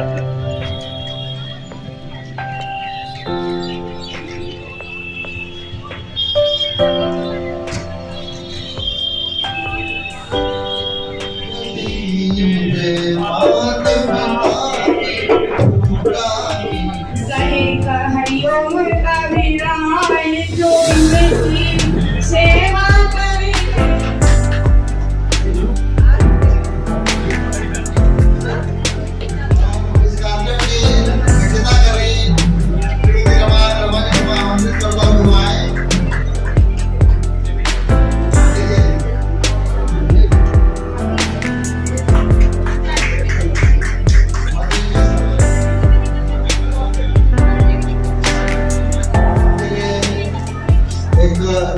हरिओम कबीराय जो इनकी सेवा करे।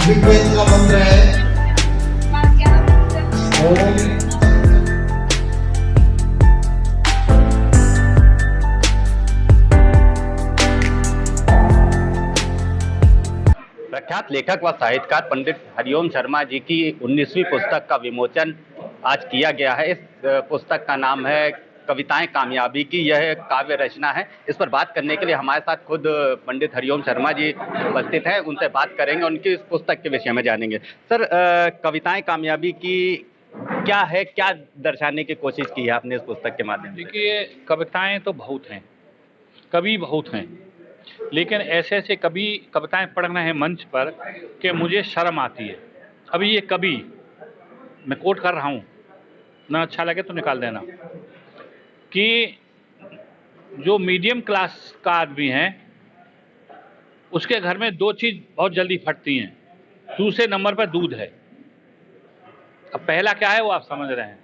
बिग बेंच का मंत्र है प्रख्यात लेखक व साहित्यकार पंडित हरिओम शर्मा जी की 19वीं पुस्तक का विमोचन आज किया गया है। इस पुस्तक का नाम है कविताएं कामयाबी की। यह काव्य रचना है। इस पर बात करने के लिए हमारे साथ खुद पंडित हरिओम शर्मा जी उपस्थित हैं। उनसे बात करेंगे, उनकी इस पुस्तक के विषय में जानेंगे। सर, कविताएं कामयाबी की क्या है, क्या दर्शाने की कोशिश की है आपने इस पुस्तक के माध्यम से? देखिए, कविताएं तो बहुत हैं, कवि बहुत हैं, लेकिन ऐसे ऐसे कविताएं पढ़ रहे हैं मंच पर कि मुझे शर्म आती है। अभी ये कवि, मैं कोट कर रहा हूँ, ना अच्छा लगे तो निकाल देना, कि जो मीडियम क्लास का आदमी है उसके घर में दो चीज़ बहुत जल्दी फटती हैं। दूसरे नंबर पर दूध है। अब पहला क्या है वो आप समझ रहे हैं।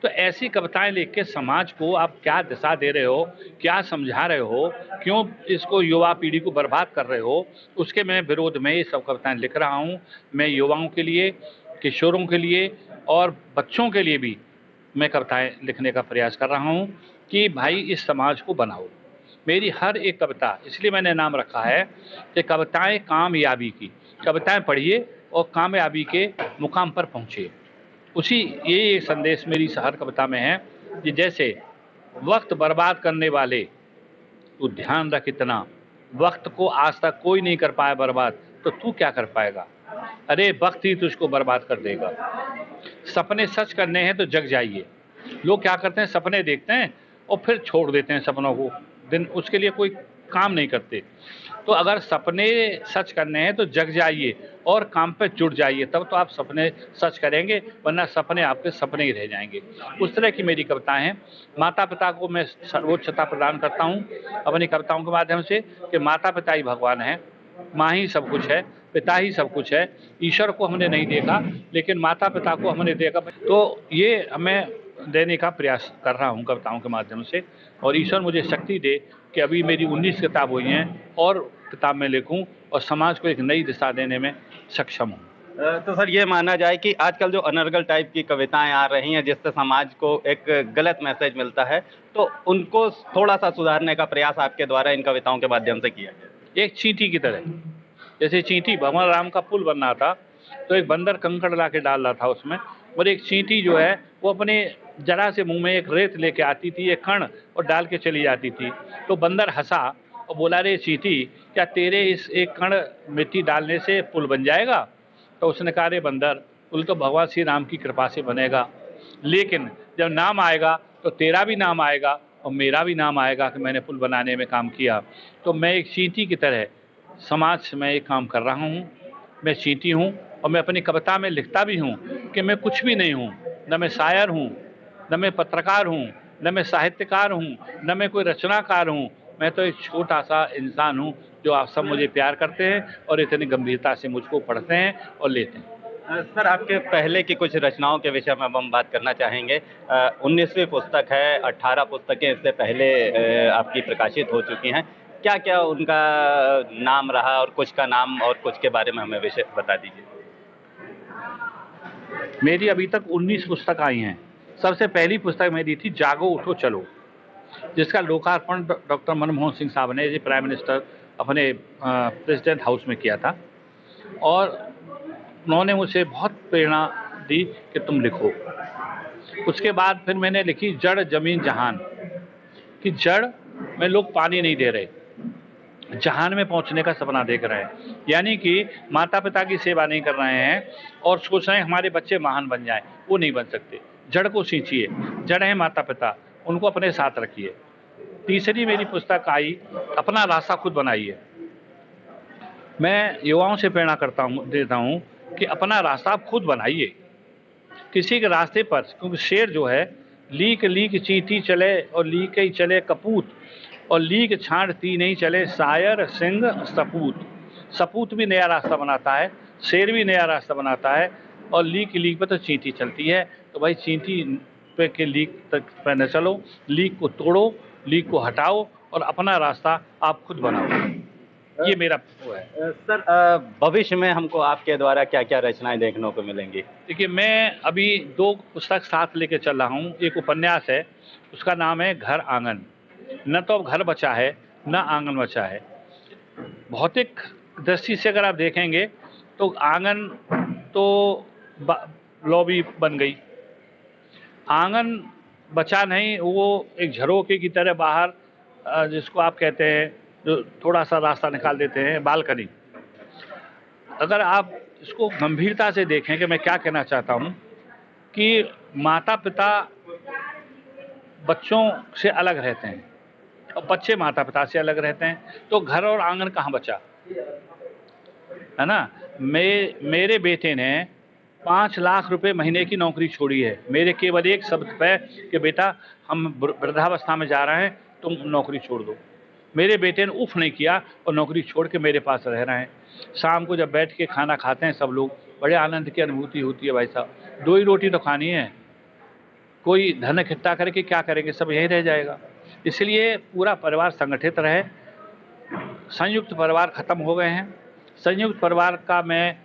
तो ऐसी कविताएं लिख के समाज को आप क्या दिशा दे रहे हो, क्या समझा रहे हो, क्यों इसको युवा पीढ़ी को बर्बाद कर रहे हो, उसके मैं विरोध में ये सब कविताएं लिख रहा हूँ। मैं युवाओं के लिए, किशोरों के लिए और बच्चों के लिए भी मैं कविताएं लिखने का प्रयास कर रहा हूँ कि भाई इस समाज को बनाओ। मेरी हर एक कविता, इसलिए मैंने नाम रखा है कि कविताएं कामयाबी की। कविताएं पढ़िए और कामयाबी के मुकाम पर पहुँचिए। उसी ये संदेश मेरी हर कविता में है कि जैसे वक्त बर्बाद करने वाले, तू ध्यान रख इतना, वक्त को आज तक कोई नहीं कर पाया बर्बाद, तो तू क्या कर पाएगा। अरे वक्त ही तुझको बर्बाद कर देगा। सपने सच करने हैं तो जग जाइए। लोग क्या करते हैं, सपने देखते हैं और फिर छोड़ देते हैं सपनों को, दिन उसके लिए कोई काम नहीं करते। तो अगर सपने सच करने हैं तो जग जाइए और काम पे जुट जाइए, तब तो आप सपने सच करेंगे, वरना सपने आपके सपने ही रह जाएंगे। उस तरह की मेरी कविताएं हैं। माता पिता को मैं सर्वोच्चता प्रदान करता हूं अपनी कविताओं के माध्यम से कि माता पिता ही भगवान है, माँ ही सब कुछ है, पिता ही सब कुछ है। ईश्वर को हमने नहीं देखा, लेकिन माता पिता को हमने देखा। तो ये हमें देने का प्रयास कर रहा हूँ कविताओं के माध्यम से, और ईश्वर मुझे शक्ति दे कि अभी मेरी 19 किताब हुई हैं और किताब में लिखूं और समाज को एक नई दिशा देने में सक्षम हूँ। तो सर, ये माना जाए कि आजकल जो अनर्गल टाइप की कविताएं आ रही हैं जिससे समाज को एक गलत मैसेज मिलता है, तो उनको थोड़ा सा सुधारने का प्रयास आपके द्वारा इन कविताओं के माध्यम से किया गया। एक चींटी की तरह, जैसे चींटी, भगवान राम का पुल बनना था तो एक बंदर कंकड़ ला के डाल रहा था उसमें, और एक चींटी जो है वो अपने जरा से मुंह में एक रेत लेके आती थी, एक कण, और डाल के चली जाती थी। तो बंदर हंसा और बोला, रे चींटी, क्या तेरे इस एक कण मिट्टी डालने से पुल बन जाएगा। तो उसने कहा, रे बंदर, पुल तो भगवान श्री राम की कृपा से बनेगा, लेकिन जब नाम आएगा तो तेरा भी नाम आएगा और मेरा भी नाम आएगा कि मैंने पुल बनाने में काम किया। तो मैं एक चींटी की तरह समाज में एक काम कर रहा हूँ। मैं चींटी हूँ और मैं अपनी कविता में लिखता भी हूँ कि मैं कुछ भी नहीं हूँ, न मैं शायर हूँ, न मैं पत्रकार हूँ, न मैं साहित्यकार हूँ, न मैं कोई रचनाकार हूँ। मैं तो एक छोटा सा इंसान हूँ जो आप सब मुझे प्यार करते हैं और इतनी गंभीरता से मुझको पढ़ते हैं और लेते हैं। सर, आपके पहले की कुछ रचनाओं के विषय में हम बात करना चाहेंगे। 19वीं पुस्तक है, 18 पुस्तकें इससे पहले आपकी प्रकाशित हो चुकी हैं। क्या क्या उनका नाम रहा और कुछ का नाम और कुछ के बारे में हमें विषय बता दीजिए। मेरी अभी तक 19 पुस्तक आई हैं। सबसे पहली पुस्तक मेरी थी जागो उठो चलो, जिसका लोकार्पण डॉक्टर मनमोहन सिंह साहब ने, जी प्राइम मिनिस्टर, अपने प्रेसिडेंट हाउस में किया था, और उन्होंने मुझे बहुत प्रेरणा दी कि तुम लिखो। उसके बाद फिर मैंने लिखी जड़ जमीन जहान, कि जड़ में लोग पानी नहीं दे रहे, जहान में पहुंचने का सपना देख रहे हैं, यानी कि माता पिता की सेवा नहीं कर रहे हैं और सोच रहे हैं हमारे बच्चे महान बन जाएं। वो नहीं बन सकते। जड़ को सींचिए, जड़ है माता पिता, उनको अपने साथ रखिए। तीसरी मेरी पुस्तक आई, अपना रास्ता खुद बनाइए। मैं युवाओं से प्रेरणा देता हूँ कि अपना रास्ता आप खुद बनाइए, किसी के रास्ते पर, क्योंकि शेर जो है, लीक लीक चींटी चले और लीक ही चले कपूत, और लीक छांटती नहीं चले सायर सिंह सपूत। सपूत भी नया रास्ता बनाता है, शेर भी नया रास्ता बनाता है, और लीक लीक पर तो चींटी चलती है। तो भाई चींटी पे के लीक तक पे न चलो, लीक को तोड़ो, लीक को हटाओ और अपना रास्ता आप खुद बनाओ। ये मेरा वो है। सर, भविष्य में हमको आपके द्वारा क्या क्या रचनाएं देखने को मिलेंगी? देखिए, मैं अभी 2 पुस्तक साथ लेके चल रहा हूँ। एक उपन्यास है, उसका नाम है घर आंगन। न तो अब घर बचा है, न आंगन बचा है। भौतिक दृष्टि से अगर आप देखेंगे तो आंगन तो लॉबी बन गई, आंगन बचा नहीं। वो एक झरोखे की तरह बाहर, जिसको आप कहते हैं, जो थोड़ा सा रास्ता निकाल देते हैं, बालकनी। अगर आप इसको गंभीरता से देखें कि मैं क्या कहना चाहता हूँ, कि माता पिता बच्चों से अलग रहते हैं और बच्चे माता पिता से अलग रहते हैं, तो घर और आंगन कहाँ बचा, है ना। मेरे बेटे ने 5 लाख रुपए महीने की नौकरी छोड़ी है, मेरे केवल एक शब्द पे कि बेटा हम वृद्धावस्था में जा रहे हैं, तुम नौकरी छोड़ दो। मेरे बेटे ने उफ नहीं किया और नौकरी छोड़ के मेरे पास रह रहे हैं। शाम को जब बैठ के खाना खाते हैं सब लोग, बड़े आनंद की अनुभूति होती है। भाई साहब, 2 ही रोटी तो खानी है, कोई धन इकट्ठा करके क्या करेंगे, सब यहीं रह जाएगा। इसलिए पूरा परिवार संगठित रहे। संयुक्त परिवार ख़त्म हो गए हैं। संयुक्त परिवार का मैं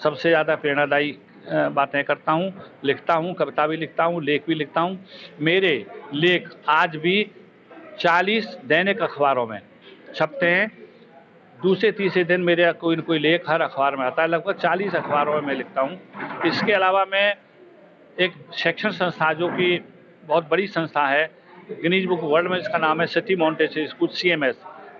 सबसे ज़्यादा प्रेरणादायी बातें करता हूँ, लिखता हूँ, कविता भी लिखता हूँ, लेख भी लिखता हूँ। मेरे लेख आज भी 40 दैनिक अखबारों में छपते हैं। दूसरे तीसरे दिन मेरे कोई न कोई लेख हर अखबार में आता है। लगभग 40 अखबारों में मैं लिखता हूँ। इसके अलावा मैं एक शैक्षणिक संस्था, जो कि बहुत बड़ी संस्था है, गिनीज बुक वर्ल्ड में इसका नाम है सिटी मॉन्टेसरी स्कूल CMS,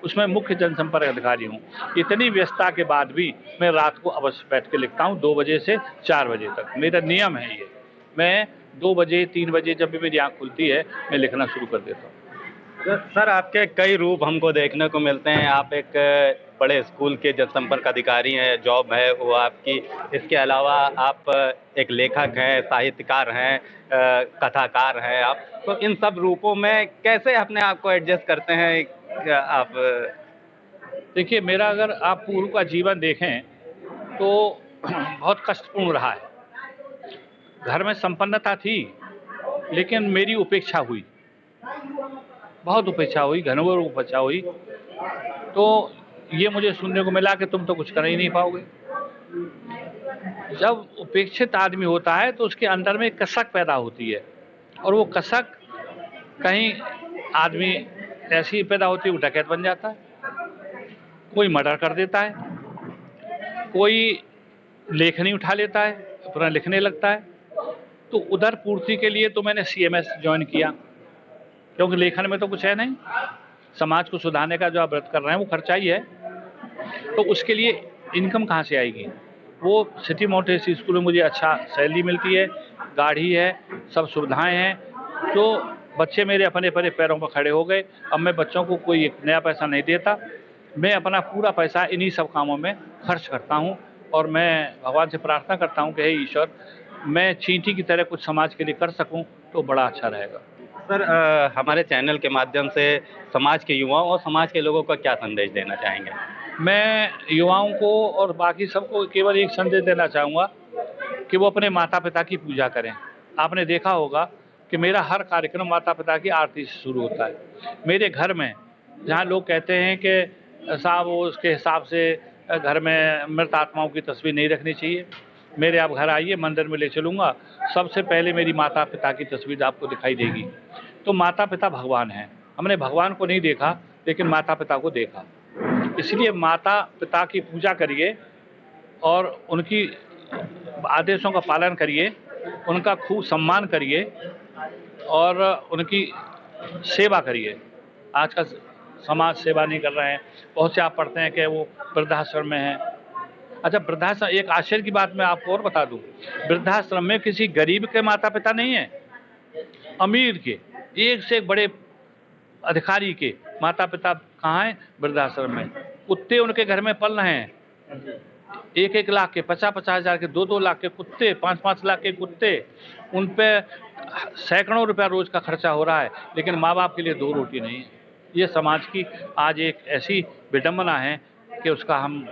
उसमें मुख्य जनसंपर्क अधिकारी हूँ। इतनी व्यस्तता के बाद भी मैं रात को अवश्य बैठ के लिखता हूँ, 2 बजे से 4 बजे तक मेरा नियम है ये। मैं 2 बजे 3 बजे जब भी मेरी आँख खुलती है, मैं लिखना शुरू कर देता हूँ। सर, आपके कई रूप हमको देखने को मिलते हैं। आप एक बड़े स्कूल के जनसंपर्क अधिकारी हैं, जॉब है वो आपकी। इसके अलावा आप एक लेखक हैं, साहित्यकार हैं, कथाकार हैं आप। तो इन सब रूपों में कैसे अपने आप को एडजस्ट करते हैं आप? देखिए, मेरा अगर आप पूर्व का जीवन देखें तो बहुत कष्टपूर्ण रहा है। घर में संपन्नता थी, लेकिन मेरी उपेक्षा हुई, बहुत उपेक्षा हुई, घनघोर उपेक्षा हुई। तो ये मुझे सुनने को मिला कि तुम तो कुछ कर ही नहीं पाओगे। जब उपेक्षित आदमी होता है तो उसके अंदर में कसक पैदा होती है, और वो कसक कहीं आदमी ऐसी पैदा होती है, वो डकैत बन जाता है, कोई मर्डर कर देता है, कोई लेखनी उठा लेता है, अपना लिखने लगता है। तो उधर पूर्ति के लिए तो मैंने CMS ज्वाइन किया, क्योंकि लेखन में तो कुछ है नहीं, समाज को सुधारने का जो आप व्रत कर रहे हैं वो खर्चा ही है। तो उसके लिए इनकम कहाँ से आएगी? वो सिटी मॉन्टेसरी स्कूल में मुझे अच्छा सैलरी मिलती है, गाड़ी है, सब सुविधाएं हैं। तो बच्चे मेरे अपने पैरों पर खड़े हो गए। अब मैं बच्चों को कोई नया पैसा नहीं देता, मैं अपना पूरा पैसा इन्हीं सब कामों में खर्च करता हूँ। और मैं भगवान से प्रार्थना करता हूँ कि हे ईश्वर, मैं चींटी की तरह कुछ समाज के लिए कर सकूँ तो बड़ा अच्छा रहेगा। सर, हमारे चैनल के माध्यम से समाज के युवाओं और समाज के लोगों को क्या संदेश देना चाहेंगे? मैं युवाओं को और बाकी सबको केवल एक संदेश देना चाहूँगा कि वो अपने माता पिता की पूजा करें। आपने देखा होगा कि मेरा हर कार्यक्रम माता पिता की आरती से शुरू होता है। मेरे घर में जहाँ लोग कहते हैं कि साहब वो उसके हिसाब से घर में मृत आत्माओं की तस्वीर नहीं रखनी चाहिए, मेरे आप घर आइए, मंदिर में ले चलूँगा, सबसे पहले मेरी माता पिता की तस्वीर आपको दिखाई देगी। तो माता पिता भगवान हैं। हमने भगवान को नहीं देखा, लेकिन माता पिता को देखा। इसलिए माता पिता की पूजा करिए और उनकी आदेशों का पालन करिए, उनका खूब सम्मान करिए और उनकी सेवा करिए। आज का समाज सेवा नहीं कर रहे हैं। बहुत से आप पढ़ते हैं कि वो वृद्धाश्रम में हैं। अच्छा, वृद्धाश्रम, एक आश्चर्य की बात मैं आपको और बता दूं, वृद्धाश्रम में किसी गरीब के माता पिता नहीं है, अमीर के, एक से एक बड़े अधिकारी के माता पिता कहाँ हैं? वृद्धाश्रम में। कुत्ते उनके घर में पल रहे हैं, 1-1 लाख के, 50-50 हज़ार के, 2-2 लाख के कुत्ते, 5-5 लाख के कुत्ते, उन पे सैकड़ों रुपया रोज का खर्चा हो रहा है, लेकिन माँ बाप के लिए 2 रोटी नहीं है। ये समाज की आज एक ऐसी विडंबना है कि उसका हम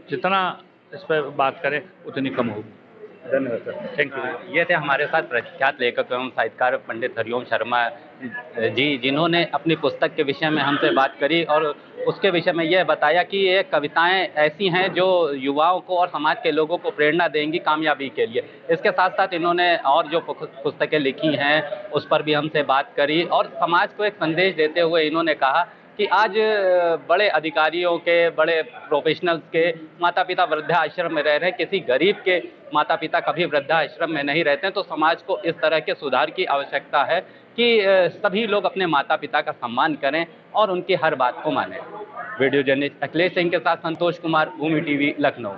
जितना इस पर बात करें उतनी कम होगी। धन्यवाद सर। Thank you. ये थे हमारे साथ प्रख्यात लेखक एवं साहित्यकार पंडित हरिओम शर्मा जी, जिन्होंने अपनी पुस्तक के विषय में हमसे बात करी और उसके विषय में यह बताया कि ये कविताएं ऐसी हैं जो युवाओं को और समाज के लोगों को प्रेरणा देंगी कामयाबी के लिए। इसके साथ साथ इन्होंने और जो पुस्तकें लिखी हैं उस पर भी हमसे बात करी और समाज को एक संदेश देते हुए इन्होंने कहा कि आज बड़े अधिकारियों के, बड़े प्रोफेशनल्स के माता पिता वृद्धाश्रम में रह रहे हैं, किसी गरीब के माता पिता कभी वृद्धाश्रम में नहीं रहते हैं। तो समाज को इस तरह के सुधार की आवश्यकता है कि सभी लोग अपने माता पिता का सम्मान करें और उनकी हर बात को मानें। वीडियो जर्नलिस्ट अखिलेश सिंह के साथ संतोष कुमार, भूमि टीवी, लखनऊ।